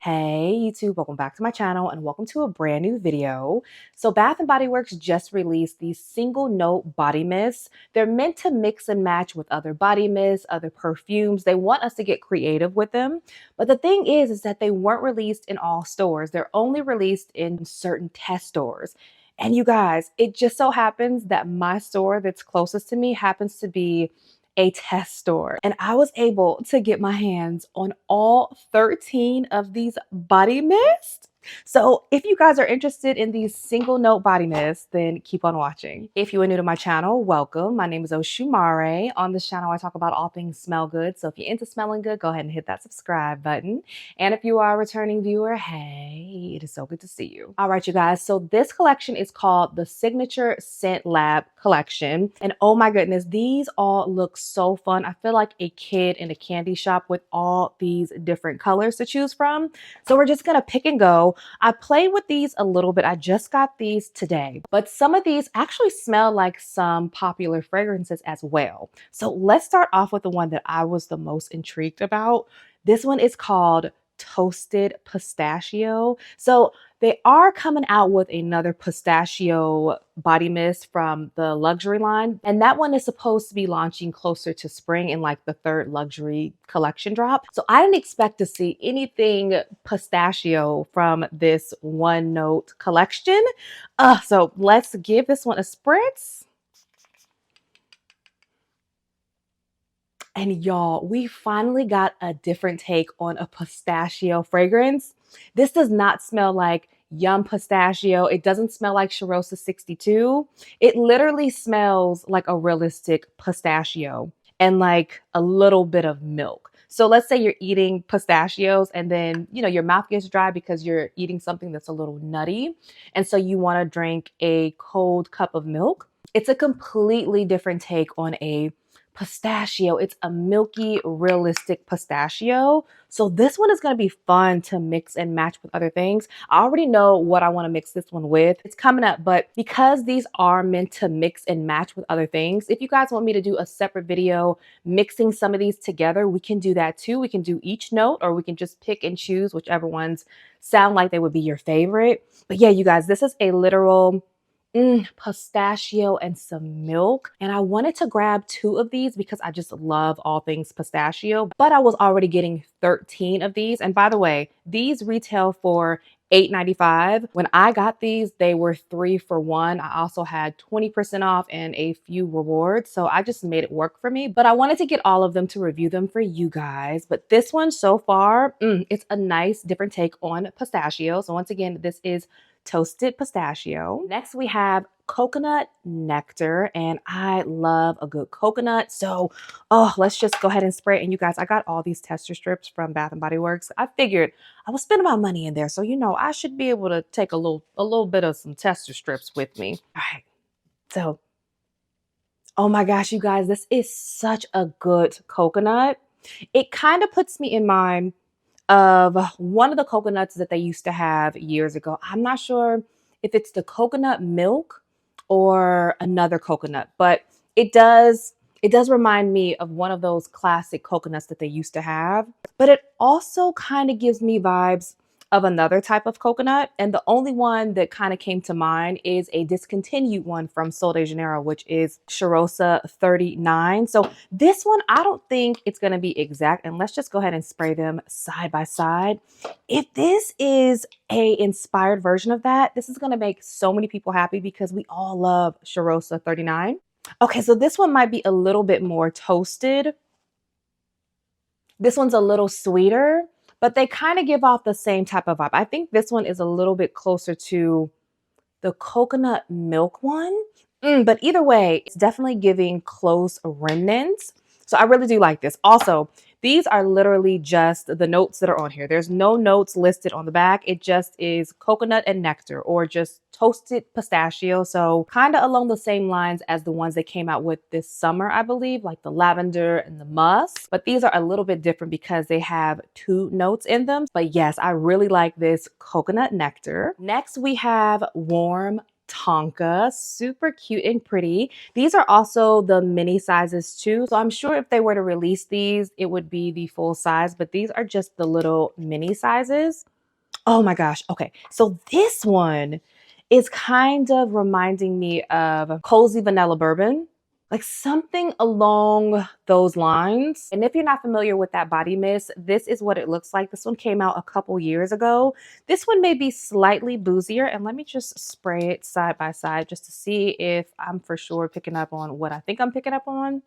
Hey YouTube, welcome back to my channel and welcome to a brand new video. So Bath & Body Works just released these single note body mists. They're meant to mix and match with other body mists, other perfumes. They want us to get creative with them. But the thing is that they weren't released in all stores. They're only released in certain test stores. And you guys, it just so happens that my store that's closest to me happens to be a test store. And I was able to get my hands on all 13 of these body mists. So if you guys are interested in these single note body mists, then keep on watching. If you are new to my channel, welcome. My name is Oshumare. On this channel, I talk about all things smell good. So if you're into smelling good, go ahead and hit that subscribe button. And if you are a returning viewer, hey, it is so good to see you. All right, you guys. So this collection is called the Signature Scent Lab collection. And oh my goodness, these all look so fun. I feel like a kid in a candy shop with all these different colors to choose from. So we're just gonna pick and go. I played with these a little bit. I just got these today, but some of these actually smell like some popular fragrances as well. So let's start off with the one that I was the most intrigued about. This one is called Toasted Pistachio. So they are coming out with another pistachio body mist from the luxury line. And that one is supposed to be launching closer to spring in like the third luxury collection drop. So I didn't expect to see anything pistachio from this one note collection. So let's give this one a spritz. And y'all, we finally got a different take on a pistachio fragrance. This does not smell like Yum Pistachio. It doesn't smell like Charosta 62. It literally smells like a realistic pistachio and like a little bit of milk. So let's say you're eating pistachios and then, your mouth gets dry because you're eating something that's a little nutty. And so you want to drink a cold cup of milk. It's a completely different take on a pistachio. It's a milky, realistic pistachio. So this one is going to be fun to mix and match with other things. I already know what I want to mix this one with. It's coming up, but because these are meant to mix and match with other things, if you guys want me to do a separate video mixing some of these together, we can do that too. We can do each note, or we can just pick and choose whichever ones sound like they would be your favorite. But yeah, you guys, this is a literal pistachio and some milk. And I wanted to grab 2 of these because I just love all things pistachio, but I was already getting 13 of these. And by the way, these retail for $8.95. When I got these, they were 3 for 1. I also had 20% off and a few rewards. So I just made it work for me, but I wanted to get all of them to review them for you guys. But this one so far, it's a nice different take on pistachio. So once again, this is Toasted Pistachio. Next, we have Coconut Nectar, and I love a good coconut. So, let's just go ahead and spray it. And you guys, I got all these tester strips from Bath & Body Works. I figured I was spending my money in there, so I should be able to take a little bit of some tester strips with me. All right. So, oh my gosh, you guys, this is such a good coconut. It kind of puts me in mind of one of the coconuts that they used to have years ago. I'm not sure if it's the coconut milk or another coconut, but it does remind me of one of those classic coconuts that they used to have. But it also kind of gives me vibes of another type of coconut. And the only one that kind of came to mind is a discontinued one from Sol de Janeiro, which is Charosta 39. So this one, I don't think it's going to be exact. And let's just go ahead and spray them side by side. If this is a inspired version of that, this is going to make so many people happy because we all love Charosta 39. Okay, so this one might be a little bit more toasted. This one's a little sweeter, but they kind of give off the same type of vibe. I think this one is a little bit closer to the coconut milk one. But either way, it's definitely giving close remnants. So I really do like this. Also, these are literally just the notes that are on here. There's no notes listed on the back. It just is coconut and nectar, or just toasted pistachio. So kind of along the same lines as the ones that came out with this summer, I believe, like the lavender and the musk. But these are a little bit different because they have 2 notes in them. But yes, I really like this coconut nectar. Next, we have Warm Tonka, super cute and pretty. These are also the mini sizes too. So I'm sure if they were to release these, it would be the full size, but these are just the little mini sizes. Oh my gosh. Okay. So this one is kind of reminding me of Cozy Vanilla Bourbon, like something along those lines. And if you're not familiar with that body mist, this is what it looks like. This one came out a couple years ago. This one may be slightly boozier. And let me just spray it side by side just to see if I'm for sure picking up on what I think I'm picking up on.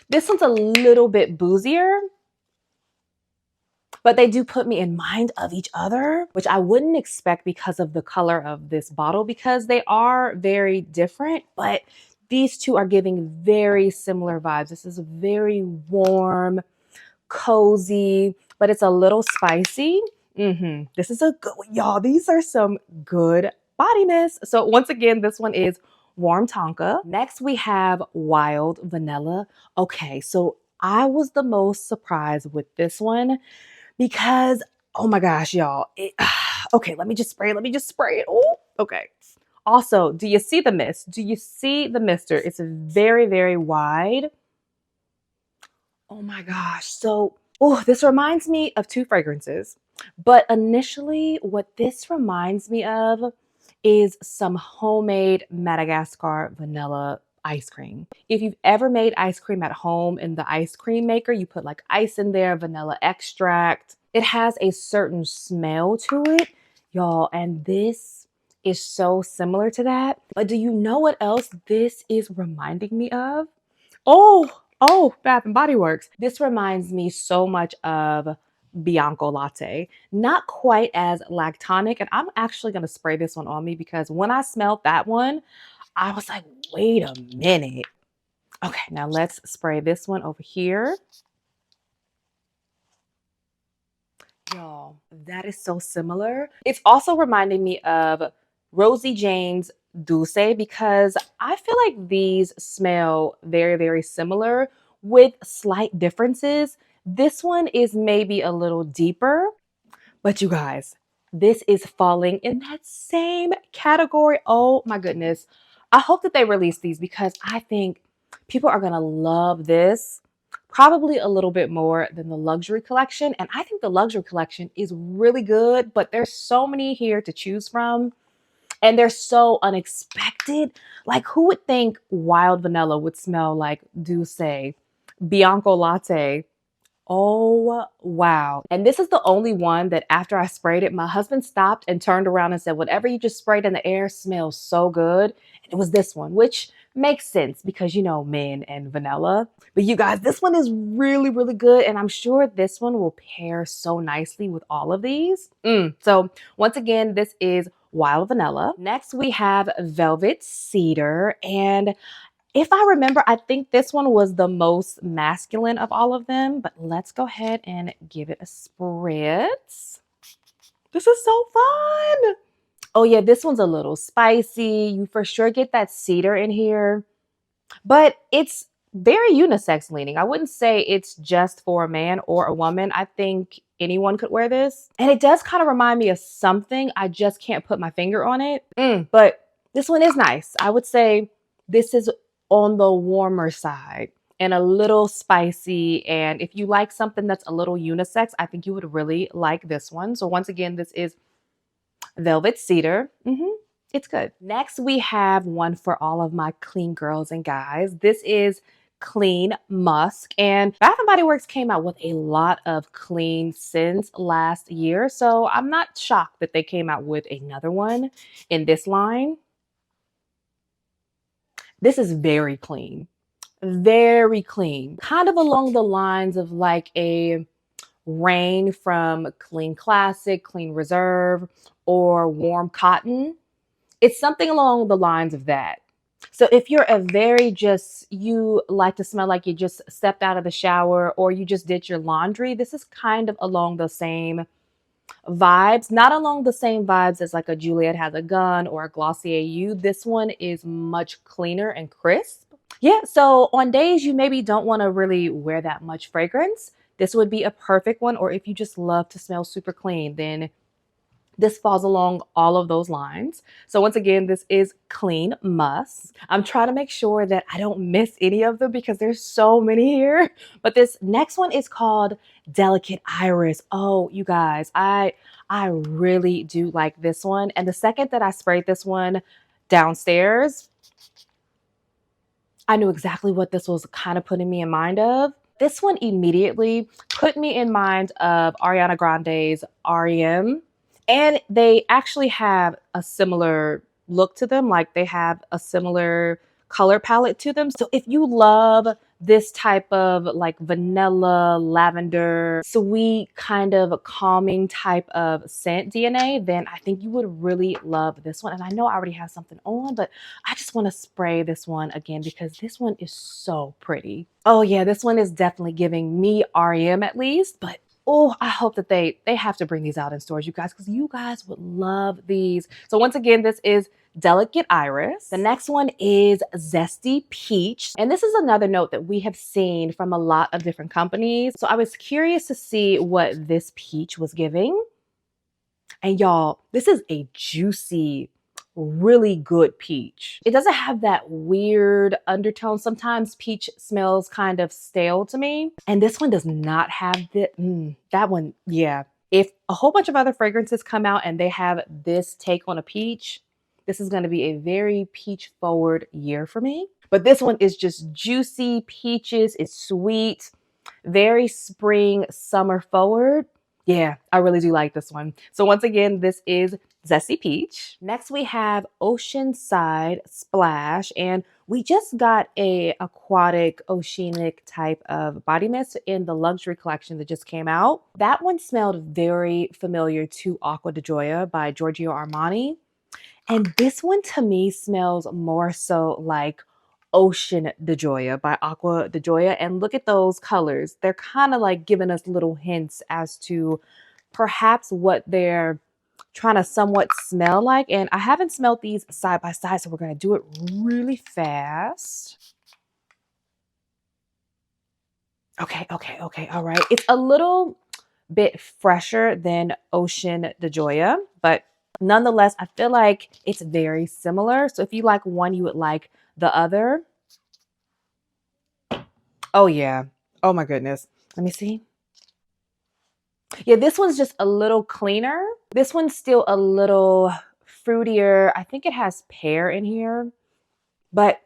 This one's a little bit boozier, but they do put me in mind of each other, which I wouldn't expect because of the color of this bottle, because they are very different, but these two are giving very similar vibes. This is very warm, cozy, but it's a little spicy. This is a good one, y'all. These are some good body mist. So once again, this one is Warm Tonka. Next, we have Wild Vanilla. Okay, so I was the most surprised with this one because, oh my gosh, y'all. Okay, let me just spray it. Let me just spray it. Oh, okay. Also, do you see the mist? Do you see the mister? It's very, very wide. Oh my gosh. So, oh, this reminds me of two fragrances. But initially, what this reminds me of is some homemade Madagascar vanilla ice cream. If you've ever made ice cream at home in the ice cream maker, you put like ice in there, vanilla extract. It has a certain smell to it, y'all, and this is so similar to that. But do you know what else this is reminding me of? Oh, Bath and Body Works. This reminds me so much of Bianco Latte. Not quite as lactonic, and I'm actually gonna spray this one on me because when I smelled that one, I was like, wait a minute. Okay, now let's spray this one over here. Y'all, that is so similar. It's also reminding me of Rosie Jane's Douce because I feel like these smell very, very similar with slight differences. This one is maybe a little deeper, but you guys, this is falling in that same category. Oh my goodness. I hope that they release these because I think people are going to love this probably a little bit more than the luxury collection. And I think the luxury collection is really good, but there's so many here to choose from. And they're so unexpected. Like, who would think wild vanilla would smell like Douce, Bianco Latte? Oh, wow. And this is the only one that after I sprayed it, my husband stopped and turned around and said, whatever you just sprayed in the air smells so good. And it was this one, which makes sense because, you know, men and vanilla. But you guys, this one is really, really good. And I'm sure this one will pair so nicely with all of these. So once again, this is Wild Vanilla. Next, we have Velvet Cedar. And if I remember, I think this one was the most masculine of all of them, but let's go ahead and give it a spritz. This is so fun. Oh yeah, this one's a little spicy. You for sure get that cedar in here, but it's very unisex leaning. I wouldn't say it's just for a man or a woman. I think anyone could wear this. And it does kind of remind me of something. I just can't put my finger on it. But this one is nice. I would say this is on the warmer side and a little spicy. And if you like something that's a little unisex, I think you would really like this one. So once again, this is Velvet Cedar. It's good. Next, we have one for all of my clean girls and guys. This is Clwan Musk. And Bath & Body Works came out with a lot of clean scents last year. So I'm not shocked that they came out with another one in this line. This is very clean, very clean, kind of along the lines of like a Rain from Clean Classic, Clean Reserve, or Warm Cotton. It's something along the lines of that. So if you're you like to smell like you just stepped out of the shower or you just did your laundry, this is kind of along the same vibes, not along the same vibes as like a Juliet Has a Gun or a Glossier You. This one is much cleaner and crisp. Yeah, so on days you maybe don't want to really wear that much fragrance, this would be a perfect one. Or if you just love to smell super clean, then This falls along all of those lines. So once again, this is Clean Musk. I'm trying to make sure that I don't miss any of them because there's so many here. But this next one is called Delicate Iris. Oh, you guys, I really do like this one. And the second that I sprayed this one downstairs, I knew exactly what this was kind of putting me in mind of. This one immediately put me in mind of Ariana Grande's REM. And they actually have a similar look to them, like they have a similar color palette to them. So if you love this type of like vanilla, lavender, sweet kind of calming type of scent DNA, then I think you would really love this one. And I know I already have something on, but I just want to spray this one again because this one is so pretty. Oh yeah, this one is definitely giving me REM at least, but oh, I hope that they have to bring these out in stores, you guys, because you guys would love these. So once again, this is Delicate Iris. The next one is Zesty Peach. And this is another note that we have seen from a lot of different companies. So I was curious to see what this peach was giving. And y'all, this is a juicy, really good peach. It doesn't have that weird undertone. Sometimes peach smells kind of stale to me. And this one does not have that one, yeah. If a whole bunch of other fragrances come out and they have this take on a peach, this is gonna be a very peach forward year for me. But this one is just juicy peaches. It's sweet, very spring, summer forward. Yeah, I really do like this one. So once again, this is Zesty Peach. Next, we have Oceanside Splash, and we just got a aquatic, oceanic type of body mist in the luxury collection that just came out. That one smelled very familiar to Acqua di Gioia by Giorgio Armani. And this one to me smells more so like Ocean di Gioia by Acqua di Gioia. And look at those colors. They're kind of like giving us little hints as to perhaps what they're trying to somewhat smell like. And I haven't smelled these side by side, so we're going to do it really fast. Okay. All right. It's a little bit fresher than Ocean di Gioia, but nonetheless, I feel like it's very similar. So if you like one, you would like the other. Oh yeah. Oh my goodness. Let me see. Yeah, this one's just a little cleaner. This one's still a little fruitier. I think it has pear in here, but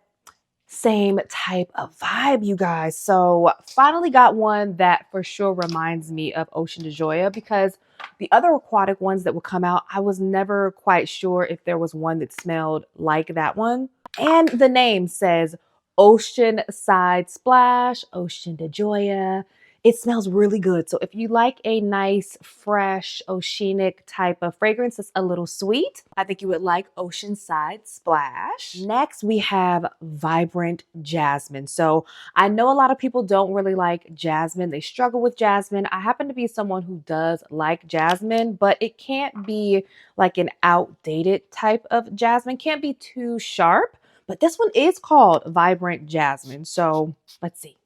same type of vibe, you guys. So finally got one that for sure reminds me of Ocean di Gioia, because the other aquatic ones that would come out, I was never quite sure if there was one that smelled like that one. And the name says Oceanside Splash, Ocean di Gioia. It smells really good. So if you like a nice, fresh, oceanic type of fragrance that's a little sweet, I think you would like Oceanside Splash. Next, we have Vibrant Jasmine. So I know a lot of people don't really like jasmine. They struggle with jasmine. I happen to be someone who does like jasmine, but it can't be like an outdated type of jasmine. Can't be too sharp. But this one is called Vibrant Jasmine. So let's see.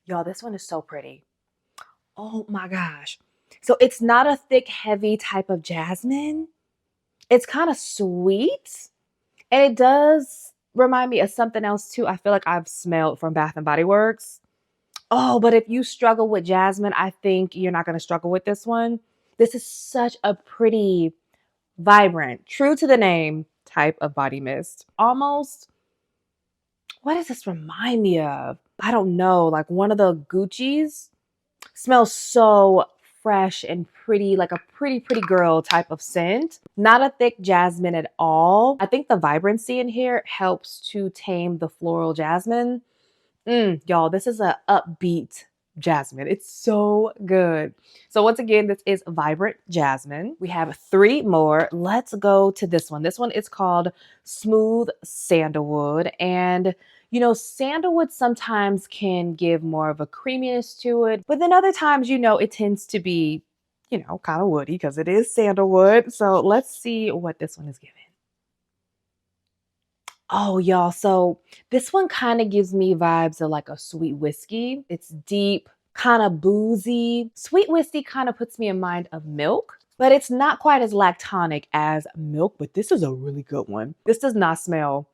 Y'all, this one is so pretty. Oh my gosh. So it's not a thick, heavy type of jasmine. It's kind of sweet. And it does remind me of something else too. I feel like I've smelled from Bath and Body Works. Oh, but if you struggle with jasmine, I think you're not going to struggle with this one. This is such a pretty, vibrant, true to the name type of body mist. Almost, what does this remind me of? I don't know, like one of the Gucci's. Smells so fresh and pretty, like a pretty girl type of scent. Not a thick jasmine at all. I think the vibrancy in here helps to tame the floral jasmine. Y'all, this is a upbeat jasmine. It's so good. So once again, this is Vibrant Jasmine. We have 3 more. Let's go to this one. This one is called Smooth Sandalwood. And you know, sandalwood sometimes can give more of a creaminess to it, but then other times, you know, it tends to be, you know, kind of woody because it is sandalwood. So let's see what this one is giving. Oh, y'all. So this one kind of gives me vibes of like a sweet whiskey. It's deep, kind of boozy. Sweet whiskey kind of puts me in mind of milk, but it's not quite as lactonic as milk, but this is a really good one. This does not smell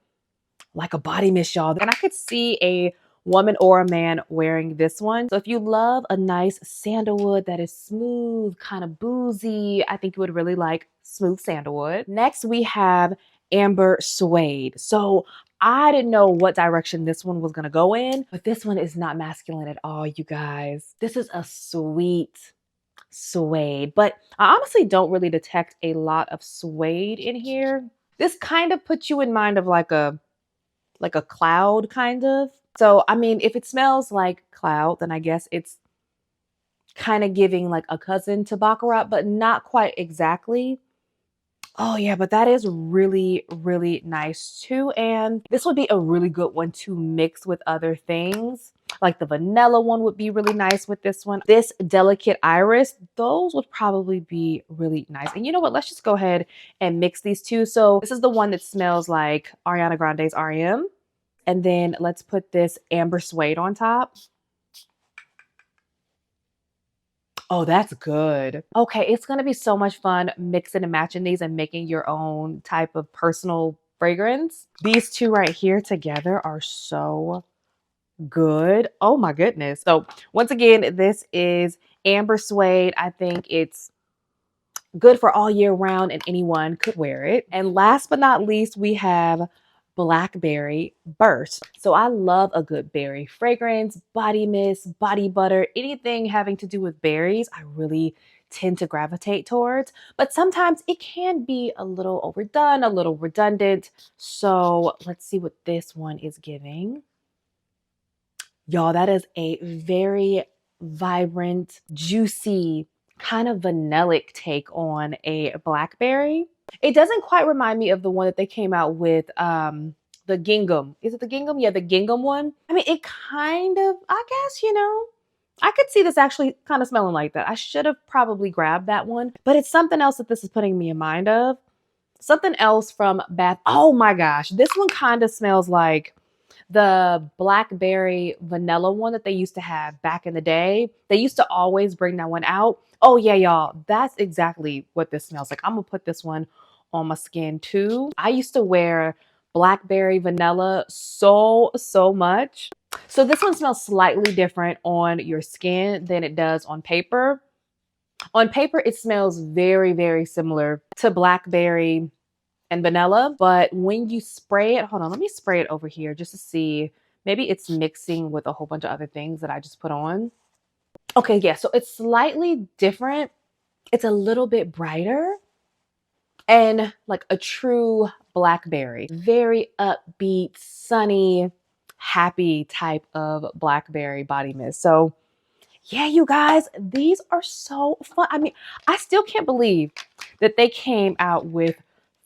like a body mist, y'all. And I could see a woman or a man wearing this one. So if you love a nice sandalwood that is smooth, kind of boozy, I think you would really like smooth sandalwood. Next, we have Amber Suede. So I didn't know what direction this one was gonna go in, but this one is not masculine at all, you guys. This is a sweet suede, but I honestly don't really detect a lot of suede in here. This kind of puts you in mind of like a cloud kind of. So, I mean, if it smells like cloud, then I guess it's kind of giving like a cousin to Baccarat, but not quite exactly. Oh yeah, but that is really, really nice too. And this would be a really good one to mix with other things. Like the vanilla one would be really nice with this one. This delicate iris, those would probably be really nice. And you know what? Let's just go ahead and mix these two. So this is the one that smells like Ariana Grande's REM. And then let's put this Amber Suede on top. Oh, that's good. Okay, it's gonna be so much fun mixing and matching these and making your own type of personal fragrance. These two right here together are so good. Oh my goodness. So once again, this is Amber Suede. I think it's good for all year round and anyone could wear it. And last but not least, we have Blackberry Burst. So I love a good berry fragrance, body mist, body butter, anything having to do with berries, I really tend to gravitate towards. But sometimes it can be a little overdone, a little redundant. So let's see what this one is giving. Y'all, that is a very vibrant, juicy, kind of vanillic take on a blackberry. It doesn't quite remind me of the one that they came out with, the gingham. Is it the gingham? Yeah, the gingham one. I mean, it kind of, I guess, I could see this actually kind of smelling like that. I should have probably grabbed that one, but it's something else that this is putting me in mind of. Something else from Bath. Oh my gosh, this one kind of smells like the blackberry vanilla one that they used to have back in the day. They used to always bring that one out. Oh yeah, y'all, that's exactly what this smells like. I'm gonna put this one on my skin too. I used to wear blackberry vanilla so much. So this one smells slightly different on your skin than it does on paper. On paper, it smells very similar to blackberry and vanilla, but when you spray it, hold on, let me spray it over here just to see. Maybe it's mixing with a whole bunch of other things that I just put on. Okay, yeah, so it's slightly different. It's a little bit brighter and like a true blackberry. Very upbeat, sunny, happy type of blackberry body mist. So yeah, you guys, these are so fun. I mean, I still can't believe that they came out with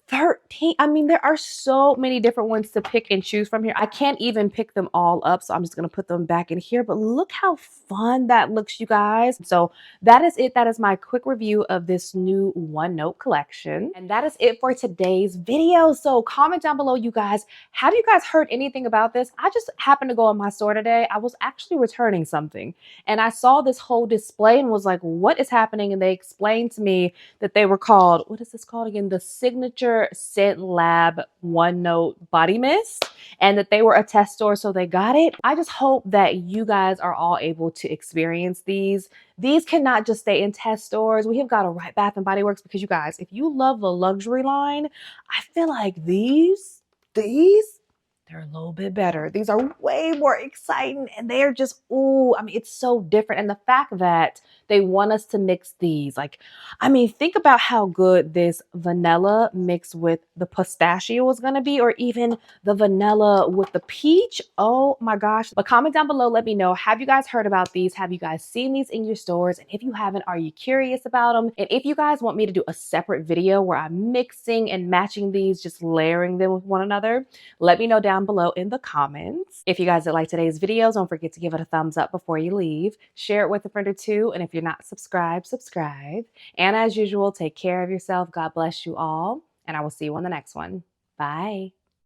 13. I mean, there are so many different ones to pick and choose from here. I can't even pick them all up, so I'm just going to put them back in here. But look how fun that looks, you guys. So that is it. That is my quick review of this new One Note collection. And that is it for today's video. So comment down below, you guys. Have you guys heard anything about this? I just happened to go in my store today. I was actually returning something, and I saw this whole display and was like, what is happening? And they explained to me that they were called, what is this called again? The Signature Scent Lab One Note Body Mist, and that they were a test store, so they got it. I just hope that you guys are all able to experience these. These cannot just stay in test stores. We have got to write Bath and Body Works, because you guys, if you love the luxury line, I feel like these, they're a little bit better. These are way more exciting, and they're just, ooh, I mean, it's so different. And the fact that they want us to mix these, like, I mean, think about how good this vanilla mixed with the pistachio is going to be, or even the vanilla with the peach. Oh my gosh. But comment down below, let me know, have you guys heard about these? Have you guys seen these in your stores? And if you haven't, are you curious about them? And if you guys want me to do a separate video where I'm mixing and matching these, just layering them with one another, let me know down below in the comments. If you guys did like today's videos, don't forget to give it a thumbs up before you leave. Share it with a friend or two. And if you're not subscribed, subscribe. And as usual, take care of yourself. God bless you all. And I will see you on the next one. Bye.